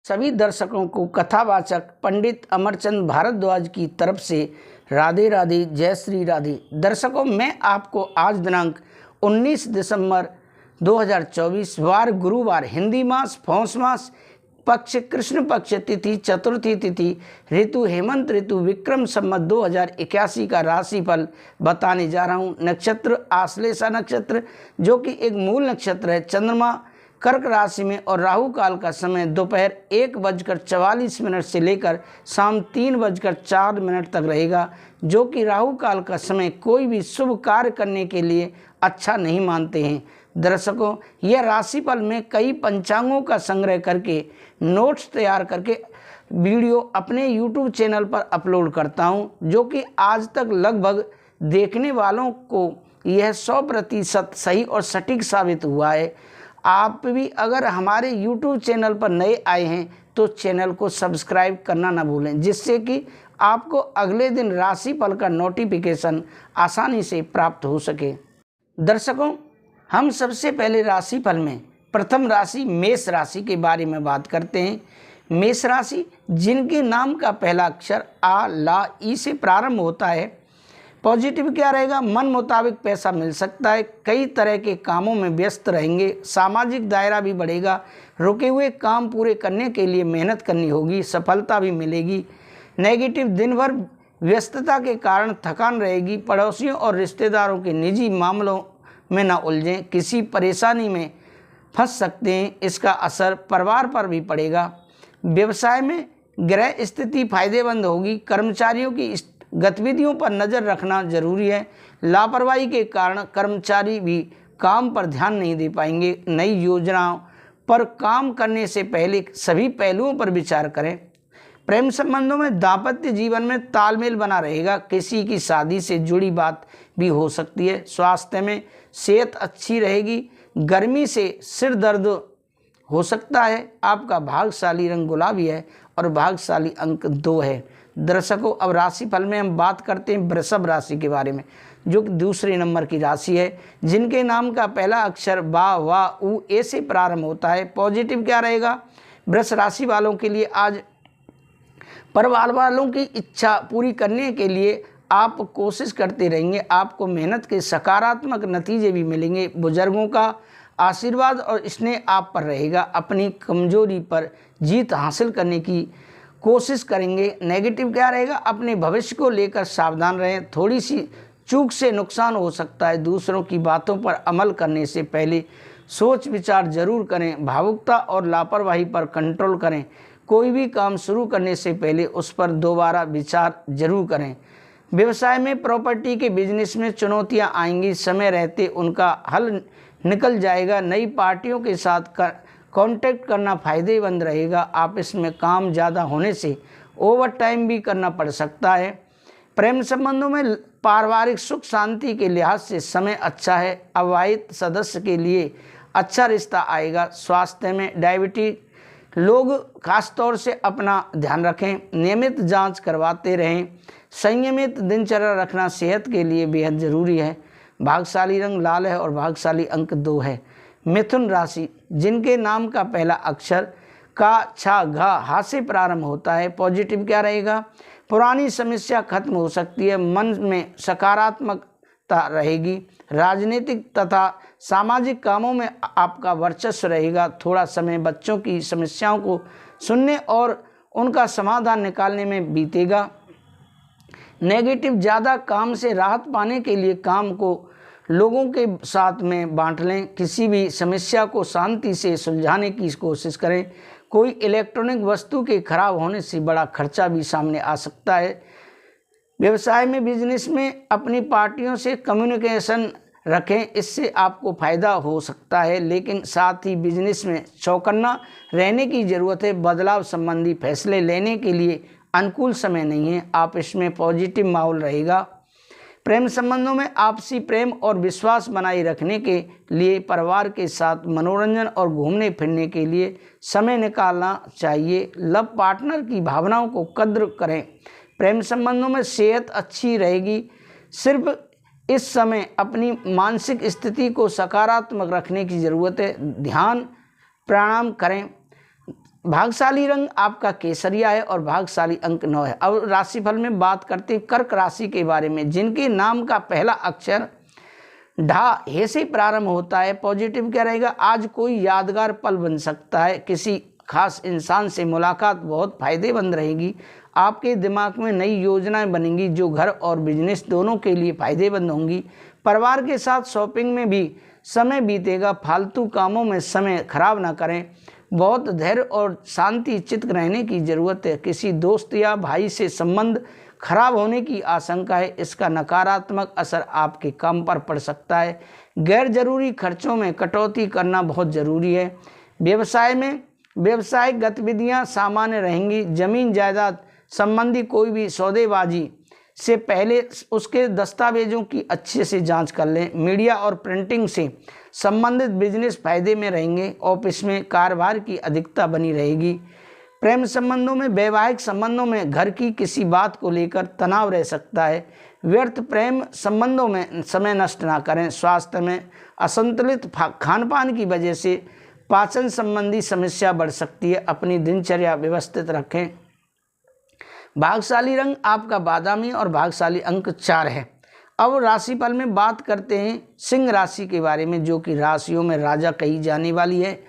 सभी दर्शकों को कथावाचक पंडित अमरचंद भारद्वाज की तरफ से राधे राधे, जय श्री राधे। दर्शकों, मैं आपको आज दिनांक 19 दिसंबर 2024 वार गुरुवार, हिंदी मास पौष मास, पक्ष कृष्ण पक्ष, तिथि चतुर्थी तिथि, ऋतु हेमंत ऋतु, विक्रम संवत 2081 का राशिफल बताने जा रहा हूँ। नक्षत्र आश्लेषा नक्षत्र, जो कि एक मूल नक्षत्र है। चंद्रमा कर्क राशि में और राहु काल का समय दोपहर 1:44 से लेकर शाम 3:04 तक रहेगा, जो कि राहु काल का समय कोई भी शुभ कार्य करने के लिए अच्छा नहीं मानते हैं। दर्शकों, यह राशिफल में कई पंचांगों का संग्रह करके नोट्स तैयार करके वीडियो अपने YouTube चैनल पर अपलोड करता हूं, जो कि आज तक लगभग देखने वालों को यह 100% सही और सटीक साबित हुआ है। आप भी अगर हमारे YouTube चैनल पर नए आए हैं तो चैनल को सब्सक्राइब करना ना भूलें, जिससे कि आपको अगले दिन राशिफल का नोटिफिकेशन आसानी से प्राप्त हो सके। दर्शकों, हम सबसे पहले राशिफल में प्रथम राशि मेष राशि के बारे में बात करते हैं। मेष राशि, जिनके नाम का पहला अक्षर आ, ला, ई से प्रारंभ होता है। पॉजिटिव क्या रहेगा? मन मुताबिक पैसा मिल सकता है। कई तरह के कामों में व्यस्त रहेंगे। सामाजिक दायरा भी बढ़ेगा। रुके हुए काम पूरे करने के लिए मेहनत करनी होगी, सफलता भी मिलेगी। नेगेटिव, दिन भर व्यस्तता के कारण थकान रहेगी। पड़ोसियों और रिश्तेदारों के निजी मामलों में न उलझें, किसी परेशानी में फंस सकते हैं। इसका असर परिवार पर भी पड़ेगा। व्यवसाय में ग्रह स्थिति फायदेमंद होगी। कर्मचारियों की गतिविधियों पर नज़र रखना जरूरी है। लापरवाही के कारण कर्मचारी भी काम पर ध्यान नहीं दे पाएंगे। नई योजनाओं पर काम करने से पहले सभी पहलुओं पर विचार करें। प्रेम संबंधों में दाम्पत्य जीवन में तालमेल बना रहेगा। किसी की शादी से जुड़ी बात भी हो सकती है। स्वास्थ्य में सेहत अच्छी रहेगी। गर्मी से सिर दर्द हो सकता है। आपका भाग्यशाली रंग गुलाबी है और भाग्यशाली अंक 2 है। दर्शकों, अब राशिफल में हम बात करते हैं वृषभ राशि के बारे में, जो कि दूसरे नंबर की राशि है। जिनके नाम का पहला अक्षर बा, वा, उ, ए से प्रारंभ होता है। पॉजिटिव क्या रहेगा? वृष राशि वालों के लिए आज परिवार वालों की इच्छा पूरी करने के लिए आप कोशिश करते रहेंगे। आपको मेहनत के सकारात्मक नतीजे भी मिलेंगे। बुजुर्गों का आशीर्वाद और स्नेह आप पर रहेगा। अपनी कमजोरी पर जीत हासिल करने की कोशिश करेंगे। नेगेटिव क्या रहेगा? अपने भविष्य को लेकर सावधान रहें। थोड़ी सी चूक से नुकसान हो सकता है। दूसरों की बातों पर अमल करने से पहले सोच विचार जरूर करें। भावुकता और लापरवाही पर कंट्रोल करें। कोई भी काम शुरू करने से पहले उस पर दोबारा विचार जरूर करें। व्यवसाय में प्रॉपर्टी के बिजनेस में चुनौतियां आएंगी। समय रहते उनका हल निकल जाएगा। नई पार्टियों के साथ कांटेक्ट करना फायदेमंद रहेगा। आपस में काम ज़्यादा होने से ओवर टाइम भी करना पड़ सकता है। प्रेम संबंधों में पारिवारिक सुख शांति के लिहाज से समय अच्छा है। अविवाहित सदस्य के लिए अच्छा रिश्ता आएगा। स्वास्थ्य में डायबिटीज लोग खास तौर से अपना ध्यान रखें। नियमित जांच करवाते रहें। संयमित दिनचर्या रखना सेहत के लिए बेहद ज़रूरी है। भाग्यशाली रंग लाल है और भाग्यशाली अंक 2 है। मिथुन राशि, जिनके नाम का पहला अक्षर का, छा, घा, हा से प्रारंभ होता है। पॉजिटिव क्या रहेगा? पुरानी समस्या खत्म हो सकती है। मन में सकारात्मकता रहेगी। राजनीतिक तथा सामाजिक कामों में आपका वर्चस्व रहेगा। थोड़ा समय बच्चों की समस्याओं को सुनने और उनका समाधान निकालने में बीतेगा। नेगेटिव, ज़्यादा काम से राहत पाने के लिए काम को लोगों के साथ में बांट लें। किसी भी समस्या को शांति से सुलझाने की कोशिश करें। कोई इलेक्ट्रॉनिक वस्तु के खराब होने से बड़ा खर्चा भी सामने आ सकता है। व्यवसाय में बिजनेस में अपनी पार्टियों से कम्युनिकेशन रखें, इससे आपको फायदा हो सकता है। लेकिन साथ ही बिजनेस में चौकन्ना रहने की ज़रूरत है। बदलाव संबंधी फैसले लेने के लिए अनुकूल समय नहीं है। आप इसमें पॉजिटिव माहौल रहेगा। प्रेम संबंधों में आपसी प्रेम और विश्वास बनाए रखने के लिए परिवार के साथ मनोरंजन और घूमने फिरने के लिए समय निकालना चाहिए। लव पार्टनर की भावनाओं को कद्र करें। प्रेम संबंधों में सेहत अच्छी रहेगी। सिर्फ इस समय अपनी मानसिक स्थिति को सकारात्मक रखने की ज़रूरत है। ध्यान प्राणायाम करें। भाग्यशाली रंग आपका केसरिया है और भाग्यशाली अंक 9 है। अब राशिफल में बात करते हैं कर्क राशि के बारे में, जिनके नाम का पहला अक्षर ढा हे से प्रारंभ होता है। पॉजिटिव क्या रहेगा, आज कोई यादगार पल बन सकता है। किसी खास इंसान से मुलाकात बहुत फायदेमंद रहेगी। आपके दिमाग में नई योजनाएं बनेंगी जो घर और बिजनेस दोनों के लिए फायदेमंद होंगी। परिवार के साथ शॉपिंग में भी समय बीतेगा। फालतू कामों में समय खराब ना करें। बहुत धैर्य और शांति चित्त रहने की ज़रूरत है। किसी दोस्त या भाई से संबंध खराब होने की आशंका है। इसका नकारात्मक असर आपके काम पर पड़ सकता है। गैर जरूरी खर्चों में कटौती करना बहुत ज़रूरी है। व्यवसाय में व्यावसायिक गतिविधियां सामान्य रहेंगी। जमीन जायदाद संबंधी कोई भी सौदेबाजी से पहले उसके दस्तावेजों की अच्छे से जांच कर लें। मीडिया और प्रिंटिंग से संबंधित बिजनेस फायदे में रहेंगे। ऑफिस में कारोबार की अधिकता बनी रहेगी। प्रेम संबंधों में वैवाहिक संबंधों में घर की किसी बात को लेकर तनाव रह सकता है। व्यर्थ प्रेम संबंधों में समय नष्ट ना करें। स्वास्थ्य में असंतुलित खानपान की वजह से पाचन संबंधी समस्या बढ़ सकती है। अपनी दिनचर्या व्यवस्थित रखें। भाग्यशाली रंग आपका बादामी और भाग्यशाली अंक 4 है। अब राशिफल में बात करते हैं सिंह राशि के बारे में, जो कि राशियों में राजा कही जाने वाली है,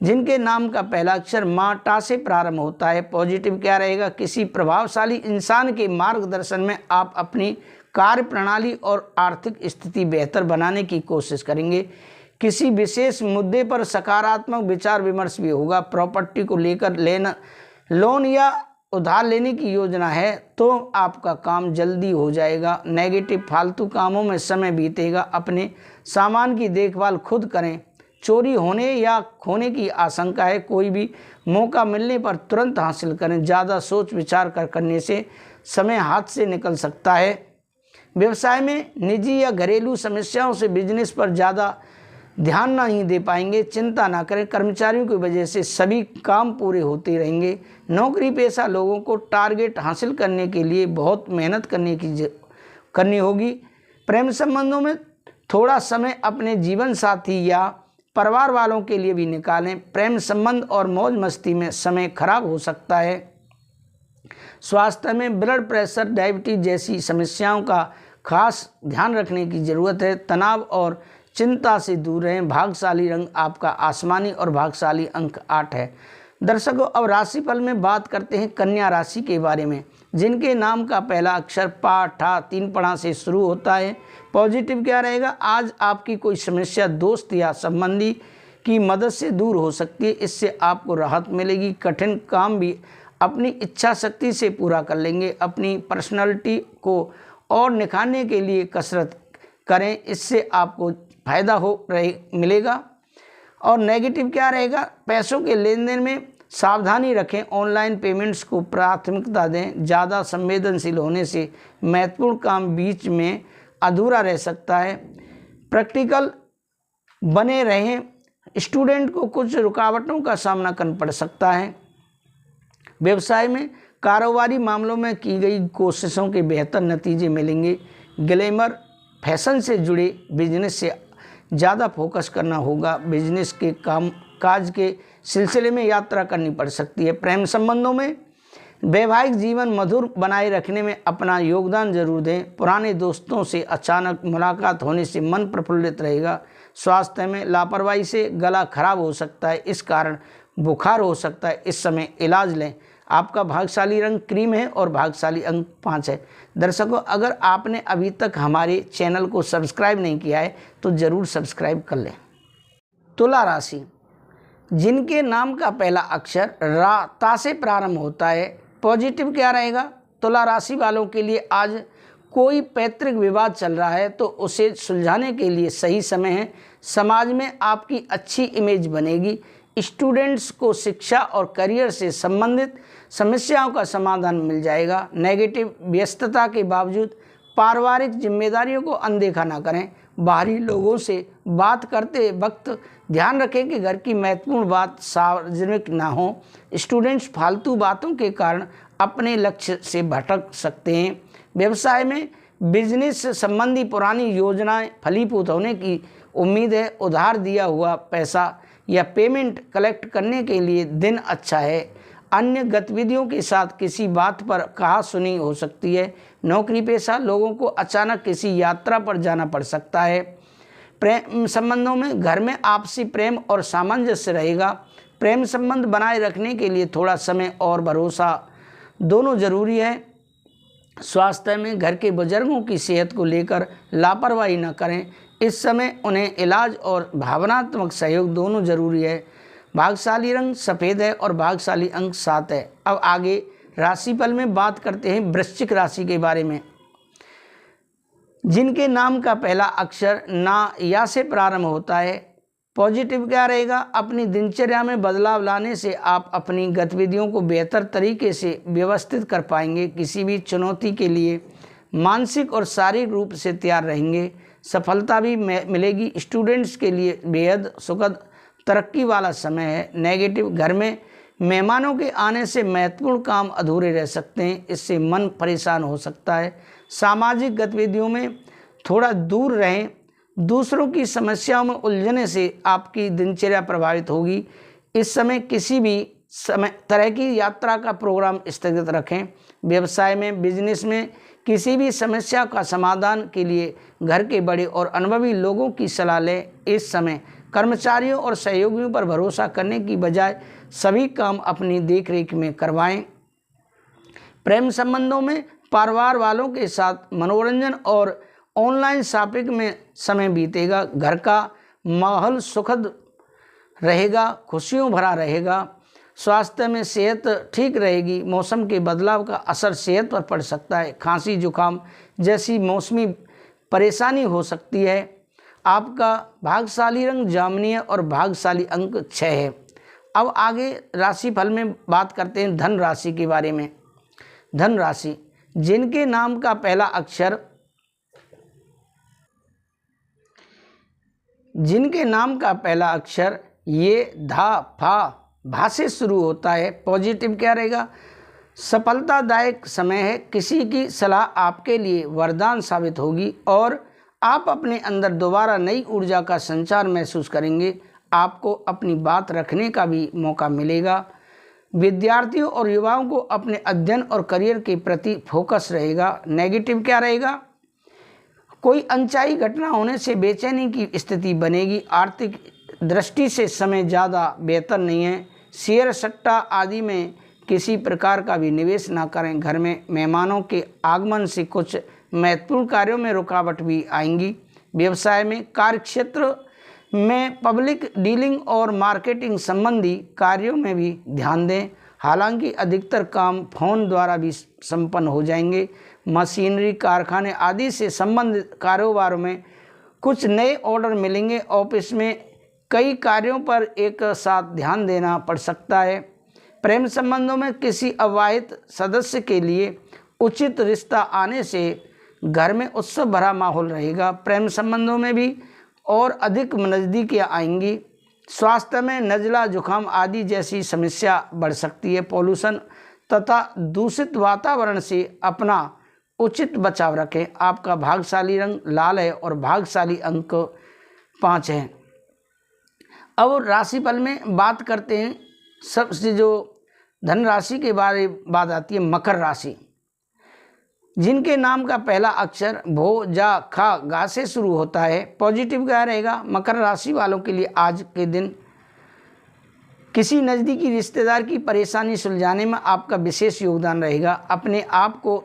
जिनके नाम का पहला अक्षर माँ टा से प्रारंभ होता है। पॉजिटिव क्या रहेगा, किसी प्रभावशाली इंसान के मार्गदर्शन में आप अपनी कार्य प्रणाली और आर्थिक स्थिति बेहतर बनाने की कोशिश करेंगे। किसी विशेष मुद्दे पर सकारात्मक विचार विमर्श भी होगा। प्रॉपर्टी को लेकर लोन या उधार लेने की योजना है तो आपका काम जल्दी हो जाएगा। नेगेटिव फालतू कामों में समय बीतेगा। अपने सामान की देखभाल खुद करें। चोरी होने या खोने की आशंका है। कोई भी मौका मिलने पर तुरंत हासिल करें। ज़्यादा सोच विचार करने से समय हाथ से निकल सकता है। व्यवसाय में निजी या घरेलू समस्याओं से बिजनेस पर ज़्यादा ध्यान नहीं दे पाएंगे। चिंता ना करें, कर्मचारियों की वजह से सभी काम पूरे होते रहेंगे। नौकरी पेशा लोगों को टारगेट हासिल करने के लिए बहुत मेहनत करनी होगी। प्रेम संबंधों में थोड़ा समय अपने जीवन साथी या परिवार वालों के लिए भी निकालें। प्रेम संबंध और मौज मस्ती में समय खराब हो सकता है। स्वास्थ्य में ब्लड प्रेशर, डायबिटीज जैसी समस्याओं का खास ध्यान रखने की ज़रूरत है। तनाव और चिंता से दूर रहें। भाग्यशाली रंग आपका आसमानी और भाग्यशाली अंक 8 है। दर्शकों, अब राशिफल में बात करते हैं कन्या राशि के बारे में, जिनके नाम का पहला अक्षर पा ठा 3 पढ़ा से शुरू होता है। पॉजिटिव क्या रहेगा, आज आपकी कोई समस्या दोस्त या संबंधी की मदद से दूर हो सकती है। इससे आपको राहत मिलेगी। कठिन काम भी अपनी इच्छा शक्ति से पूरा कर लेंगे। अपनी पर्सनालिटी को और निखारने के लिए कसरत करें, इससे आपको फायदा मिलेगा। और नेगेटिव क्या रहेगा, पैसों के लेन देन में सावधानी रखें। ऑनलाइन पेमेंट्स को प्राथमिकता दें। ज़्यादा संवेदनशील होने से महत्वपूर्ण काम बीच में अधूरा रह सकता है। प्रैक्टिकल बने रहें। स्टूडेंट को कुछ रुकावटों का सामना करना पड़ सकता है। व्यवसाय में कारोबारी मामलों में की गई कोशिशों के बेहतर नतीजे मिलेंगे। ग्लैमर फैशन से जुड़े बिजनेस से ज़्यादा फोकस करना होगा। बिजनेस के काम काज के सिलसिले में यात्रा करनी पड़ सकती है। प्रेम संबंधों में वैवाहिक जीवन मधुर बनाए रखने में अपना योगदान जरूर दें। पुराने दोस्तों से अचानक मुलाकात होने से मन प्रफुल्लित रहेगा। स्वास्थ्य में लापरवाही से गला खराब हो सकता है, इस कारण बुखार हो सकता है। इस समय इलाज लें। आपका भाग्यशाली रंग क्रीम है और भाग्यशाली अंक 5 है। दर्शकों, अगर आपने अभी तक हमारे चैनल को सब्सक्राइब नहीं किया है तो ज़रूर सब्सक्राइब कर लें। तुला राशि, जिनके नाम का पहला अक्षर रा ता से प्रारंभ होता है। पॉजिटिव क्या रहेगा, तुला राशि वालों के लिए आज कोई पैतृक विवाद चल रहा है तो उसे सुलझाने के लिए सही समय है। समाज में आपकी अच्छी इमेज बनेगी। स्टूडेंट्स को शिक्षा और करियर से संबंधित समस्याओं का समाधान मिल जाएगा। नेगेटिव व्यस्तता के बावजूद पारिवारिक जिम्मेदारियों को अनदेखा ना करें। बाहरी लोगों से बात करते वक्त ध्यान रखें कि घर की महत्वपूर्ण बात सार्वजनिक ना हो। स्टूडेंट्स फालतू बातों के कारण अपने लक्ष्य से भटक सकते हैं। व्यवसाय में बिजनेस संबंधी पुरानी योजनाएं फलीभूत होने की उम्मीद है। उधार दिया हुआ पैसा या पेमेंट कलेक्ट करने के लिए दिन अच्छा है। अन्य गतिविधियों के साथ किसी बात पर कहा-सुनी हो सकती है। नौकरी पेशा लोगों को अचानक किसी यात्रा पर जाना पड़ सकता है। प्रेम संबंधों में घर में आपसी प्रेम और सामंजस्य रहेगा। प्रेम संबंध बनाए रखने के लिए थोड़ा समय और भरोसा दोनों जरूरी है। स्वास्थ्य में घर के बुजुर्गों की सेहत को लेकर लापरवाही न करें। इस समय उन्हें इलाज और भावनात्मक सहयोग दोनों जरूरी है। भाग्यशाली रंग सफ़ेद है और भाग्यशाली अंक 7 है। अब आगे राशिफल में बात करते हैं वृश्चिक राशि के बारे में। जिनके नाम का पहला अक्षर ना या से प्रारंभ होता है। पॉजिटिव क्या रहेगा? अपनी दिनचर्या में बदलाव लाने से आप अपनी गतिविधियों को बेहतर तरीके से व्यवस्थित कर पाएंगे। किसी भी चुनौती के लिए मानसिक और शारीरिक रूप से तैयार रहेंगे। सफलता भी मिलेगी। स्टूडेंट्स के लिए बेहद सुखद तरक्की वाला समय है। नेगेटिव, घर में मेहमानों के आने से महत्वपूर्ण काम अधूरे रह सकते हैं। इससे मन परेशान हो सकता है। सामाजिक गतिविधियों में थोड़ा दूर रहें। दूसरों की समस्याओं में उलझने से आपकी दिनचर्या प्रभावित होगी। इस समय किसी भी तरह की यात्रा का प्रोग्राम स्थगित रखें। व्यवसाय में, बिजनेस में किसी भी समस्या का समाधान के लिए घर के बड़े और अनुभवी लोगों की सलाह लें। इस समय कर्मचारियों और सहयोगियों पर भरोसा करने की बजाय सभी काम अपनी देखरेख में करवाएं। प्रेम संबंधों में परिवार वालों के साथ मनोरंजन और ऑनलाइन शॉपिंग में समय बीतेगा। घर का माहौल सुखद रहेगा, खुशियों भरा रहेगा। स्वास्थ्य में सेहत ठीक रहेगी। मौसम के बदलाव का असर सेहत पर पड़ सकता है। खांसी, जुकाम जैसी मौसमी परेशानी हो सकती है। आपका भाग्यशाली रंग जामुनी है और भाग्यशाली अंक 6 है। अब आगे राशिफल में बात करते हैं धन राशि के बारे में। धन राशि, जिनके नाम का पहला अक्षर ये भा से शुरू होता है। पॉजिटिव क्या रहेगा? सफलतादायक समय है। किसी की सलाह आपके लिए वरदान साबित होगी और आप अपने अंदर दोबारा नई ऊर्जा का संचार महसूस करेंगे। आपको अपनी बात रखने का भी मौका मिलेगा। विद्यार्थियों और युवाओं को अपने अध्ययन और करियर के प्रति फोकस रहेगा। नेगेटिव क्या रहेगा? कोई अनचाही घटना होने से बेचैनी की स्थिति बनेगी। आर्थिक दृष्टि से समय ज़्यादा बेहतर नहीं है। शेयर, सट्टा आदि में किसी प्रकार का भी निवेश ना करें। घर में मेहमानों के आगमन से कुछ महत्वपूर्ण कार्यों में रुकावट भी आएंगी। व्यवसाय में, कार्यक्षेत्र में पब्लिक डीलिंग और मार्केटिंग संबंधी कार्यों में भी ध्यान दें। हालांकि अधिकतर काम फोन द्वारा भी संपन्न हो जाएंगे। मशीनरी, कारखाने आदि से संबंधित कारोबारों में कुछ नए ऑर्डर मिलेंगे। ऑफिस में कई कार्यों पर एक साथ ध्यान देना पड़ सकता है। प्रेम संबंधों में किसी अविवाहित सदस्य के लिए उचित रिश्ता आने से घर में उत्सव भरा माहौल रहेगा। प्रेम संबंधों में भी और अधिक नज़दीकियाँ आएंगी। स्वास्थ्य में नज़ला, जुकाम आदि जैसी समस्या बढ़ सकती है। पॉल्यूशन तथा दूषित वातावरण से अपना उचित बचाव रखें। आपका भाग्यशाली रंग लाल है और भाग्यशाली अंक 5 है। अब राशिफल में बात करते हैं सबसे जो धन राशि के बारे बात आती है मकर राशि, जिनके नाम का पहला अक्षर भो, जा, खा, गा से शुरू होता है। पॉजिटिव क्या रहेगा? मकर राशि वालों के लिए आज के दिन किसी नज़दीकी रिश्तेदार की परेशानी सुलझाने में आपका विशेष योगदान रहेगा। अपने आप को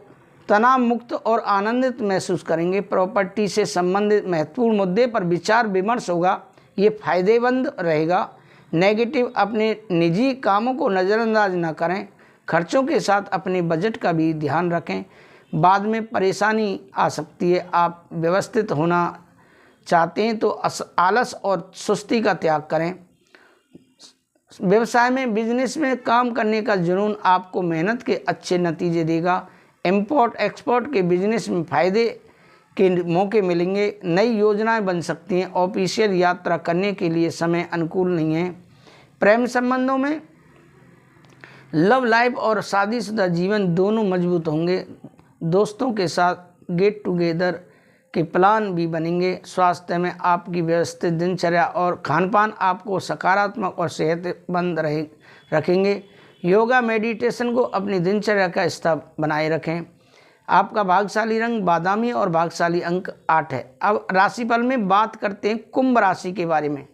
तनाव मुक्त और आनंदित महसूस करेंगे। प्रॉपर्टी से संबंधित महत्वपूर्ण मुद्दे पर विचार विमर्श होगा, ये फायदेमंद रहेगा। नेगेटिव, अपने निजी कामों को नज़रअंदाज न करें। खर्चों के साथ अपने बजट का भी ध्यान रखें, बाद में परेशानी आ सकती है। आप व्यवस्थित होना चाहते हैं तो आलस और सुस्ती का त्याग करें। व्यवसाय में, बिजनेस में काम करने का जुनून आपको मेहनत के अच्छे नतीजे देगा। इंपोर्ट एक्सपोर्ट के बिजनेस में फ़ायदे के मौके मिलेंगे। नई योजनाएं बन सकती हैं। ऑफिशियल यात्रा करने के लिए समय अनुकूल नहीं है। प्रेम संबंधों में लव लाइफ और शादीशुदा जीवन दोनों मजबूत होंगे। दोस्तों के साथ गेट टुगेदर के प्लान भी बनेंगे। स्वास्थ्य में आपकी व्यवस्थित दिनचर्या और खानपान आपको सकारात्मक और सेहतमंद रखेंगे। योगा मेडिटेशन को अपनी दिनचर्या का हिस्सा बनाए रखें। आपका भाग्यशाली रंग बादामी और भाग्यशाली अंक 8 है। अब राशिफल में बात करते हैं कुंभ राशि के बारे में,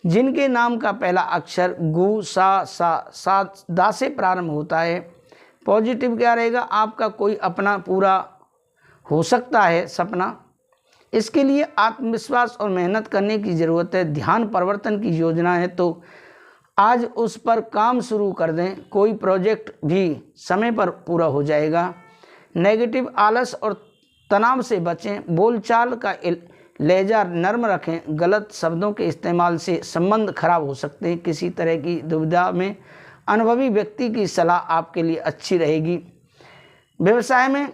जिनके नाम का पहला अक्षर गु सा दा से प्रारंभ होता है। पॉजिटिव क्या रहेगा? आपका कोई अपना पूरा हो सकता है सपना। इसके लिए आत्मविश्वास और मेहनत करने की ज़रूरत है। ध्यान परिवर्तन की योजना है तो आज उस पर काम शुरू कर दें। कोई प्रोजेक्ट भी समय पर पूरा हो जाएगा। नेगेटिव आलस और तनाव से बचें। बोलचाल का लहजा नर्म रखें। गलत शब्दों के इस्तेमाल से संबंध खराब हो सकते हैं। किसी तरह की दुविधा में अनुभवी व्यक्ति की सलाह आपके लिए अच्छी रहेगी। व्यवसाय में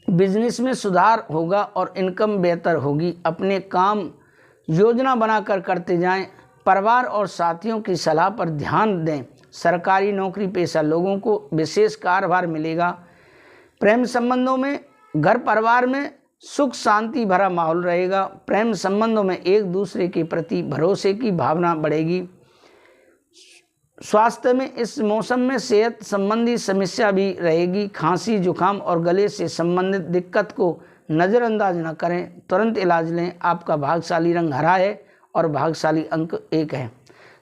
बिजनेस में सुधार होगा और इनकम बेहतर होगी। अपने काम योजना बनाकर करते जाएं। परिवार और साथियों की सलाह पर ध्यान दें। सरकारी नौकरी पेशा लोगों को विशेष कार्यभार मिलेगा। प्रेम संबंधों में घर परिवार में सुख शांति भरा माहौल रहेगा। प्रेम संबंधों में एक दूसरे के प्रति भरोसे की भावना बढ़ेगी। स्वास्थ्य में इस मौसम में सेहत संबंधी समस्या भी रहेगी। खांसी जुकाम और गले से संबंधित दिक्कत को नज़रअंदाज न करें, तुरंत इलाज लें। आपका भाग्यशाली रंग हरा है और भाग्यशाली अंक 1 है।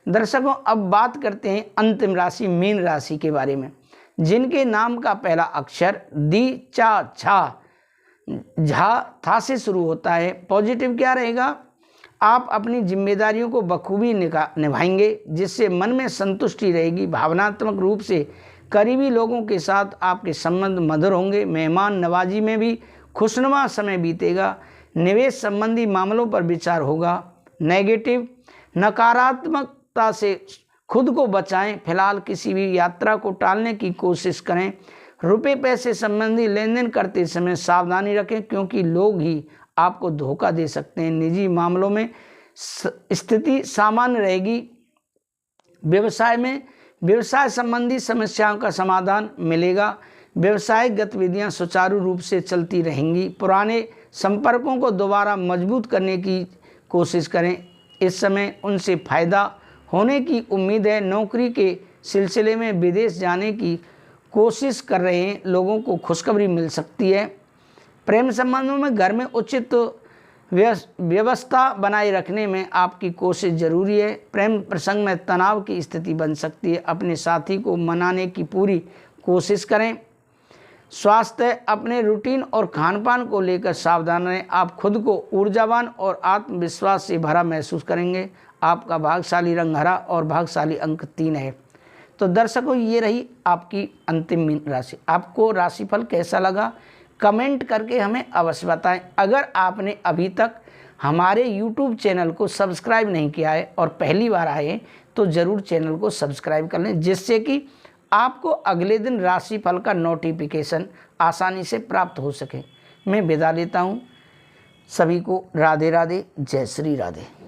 दर्शकों, अब बात करते हैं अंतिम राशि मीन राशि के बारे में, जिनके नाम का पहला अक्षर दी चा छा झा था से शुरू होता है। पॉजिटिव क्या रहेगा? आप अपनी जिम्मेदारियों को बखूबी निभाएंगे, जिससे मन में संतुष्टि रहेगी। भावनात्मक रूप से करीबी लोगों के साथ आपके संबंध मधुर होंगे। मेहमान नवाजी में भी खुशनुमा समय बीतेगा। निवेश संबंधी मामलों पर विचार होगा। नेगेटिव नकारात्मकता से खुद को बचाएं। फिलहाल किसी भी यात्रा को टालने की कोशिश करें। रुपए पैसे संबंधी लेन देन करते समय सावधानी रखें, क्योंकि लोग ही आपको धोखा दे सकते हैं। निजी मामलों में स्थिति सामान्य रहेगी। व्यवसाय में व्यवसाय संबंधी समस्याओं का समाधान मिलेगा। व्यवसायिक गतिविधियां सुचारू रूप से चलती रहेंगी। पुराने संपर्कों को दोबारा मजबूत करने की कोशिश करें। इस समय उनसे फायदा होने की उम्मीद है। नौकरी के सिलसिले में विदेश जाने की कोशिश कर रहे हैं लोगों को खुशखबरी मिल सकती है। प्रेम संबंधों में घर में उचित व्यवस्था बनाए रखने में आपकी कोशिश जरूरी है। प्रेम प्रसंग में तनाव की स्थिति बन सकती है। अपने साथी को मनाने की पूरी कोशिश करें। स्वास्थ्य, अपने रूटीन और खानपान को लेकर सावधान रहें। आप खुद को ऊर्जावान और आत्मविश्वास से भरा महसूस करेंगे। आपका भाग्यशाली रंग हरा और भाग्यशाली अंक 3 है। तो दर्शकों, ये रही आपकी अंतिम मीन राशि। आपको राशिफल कैसा लगा कमेंट करके हमें अवश्य बताएं। अगर आपने अभी तक हमारे YouTube चैनल को सब्सक्राइब नहीं किया है और पहली बार आए तो ज़रूर चैनल को सब्सक्राइब कर लें, जिससे कि आपको अगले दिन राशिफल का नोटिफिकेशन आसानी से प्राप्त हो सके। मैं विदा लेता हूँ। सभी को राधे राधे, जय श्री राधे।